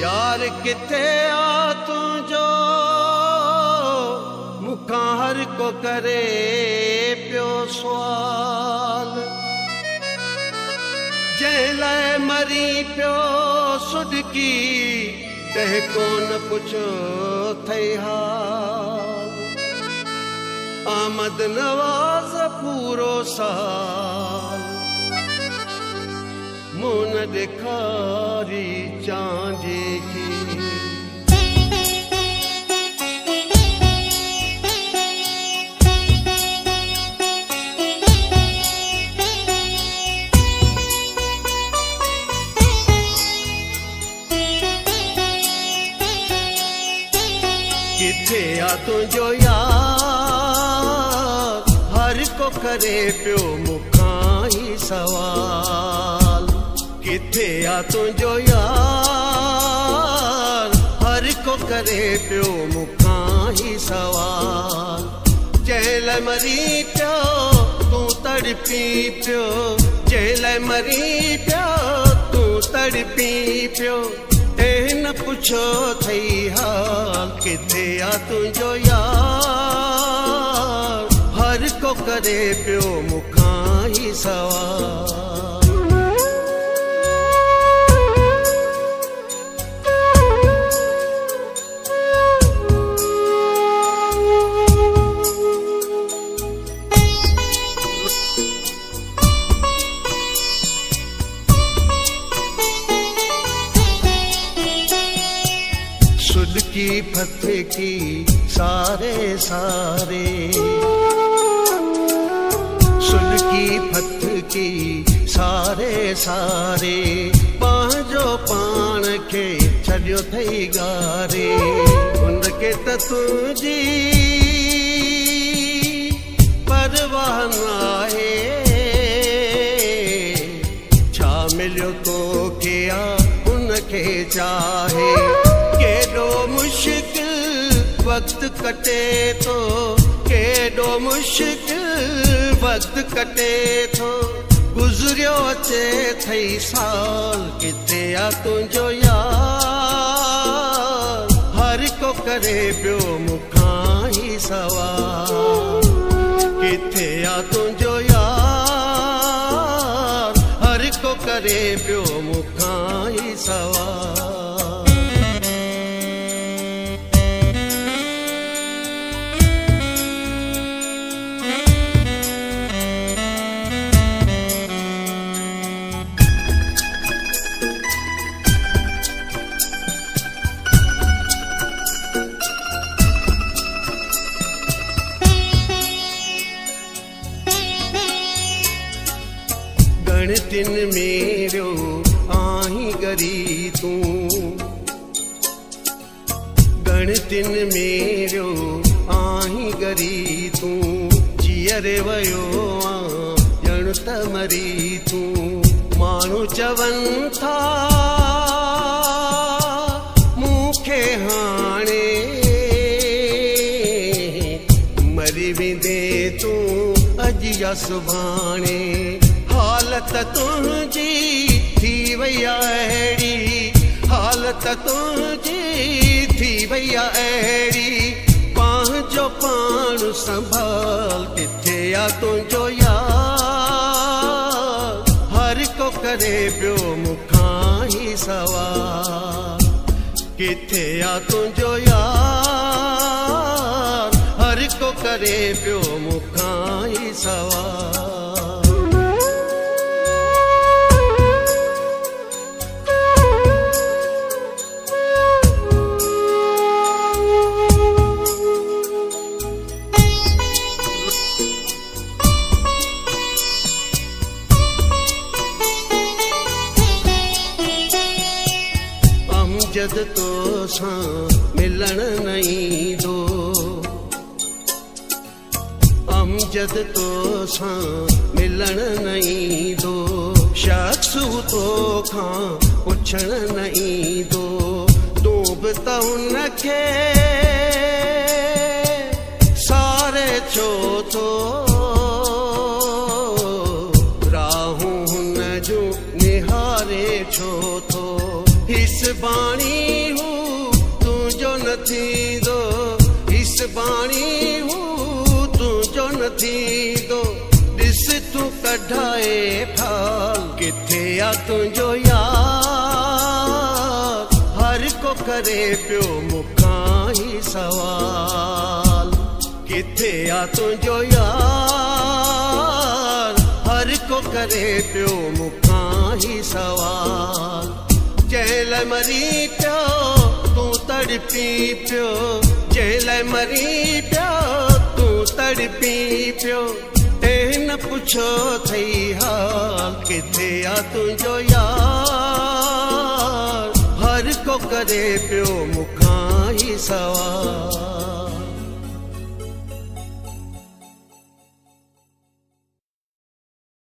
यार किथे आ तुझो मुखां हर को करे पियो सवाल जंहिं लाइ मरी पियो सुडकी तंहिं कोन पुछो थई हाल आमद नवाज़ पूरो साल मुन ॾेखारी चांदी की किथे आ तुझो यार हर को करे पियो मुखां ही सवाल किथे आ तुझो यार हर को करे पियो मुखां ही सवाल जंहिं लाइ मरी पियो तूं तड़पी पियो जंहिं लाइ मरी पियो तूं तड़पी पियो न पुछो थई हाल किथे आ तुझो यार हर को करे पियो मुखां ही सवाल की फत की सारे सारे सुन की फत की सारे सारे पंहिंजो पाण खे छॾियो थई गारे उनखे त तुंहिंजी परवाह नाहे छा मिलियो तोखे आ उनखे चाहे केॾो मुश्किल वक्त कटे तो केॾो मुश्किल वक्त कटे तो गुज़रियो अचे थई साल किथे आ तुझो यार हर को करे पियो मुखां ही सवाल किथे आ तुझो यार हर को करे पियो मुखां ही सवाल गणतिन मेरो आही गरी तूं गणतिन मेरो आही गरी तूं जीअरे वयो ॼण त मरी तूं माण्हू चवनि था मूंखे हाणे मरी वेंदे तूं अॼु या सुभाणे हालत तुझी थी वई अहिड़ी हालत तुझी थी वई अहिड़ी पंहिंजो पाण संभाल किथे आ तुझो यार हर को करे पियो मुखां ही सवाल किथे आ तुझो यार हर को करे पियो मुखां ही सवाल जद तो सां मिलण नहीं दो अमजद तो सां मिलण नहीं दो शख्स तो खां पुछण नहीं दो तू बि त उनखे सारे छो थो राहूं हुन जूं निहारे छो थो हिस बाणी हूँ तुझो न थींदो, हिस बाणी हूँ तुझो न थींदो। ॾिस तूं कढाए फाल किथे आ तुंहिंजो यार, हर को करे पियो मूंखां ही सवाल। किथे आ तुंहिंजो यार, हर को करे पियो मूंखां ही सवाल। जंहिं लाइ मरी पियो तूं तड़पी पियो, जंहिं लाइ मरी पियो तूं तड़पी पियो। तंहिं न पुछो थई हाल किथे आ तुंहिंजो यार, हर को करे पियो मूंखां ही सवाल।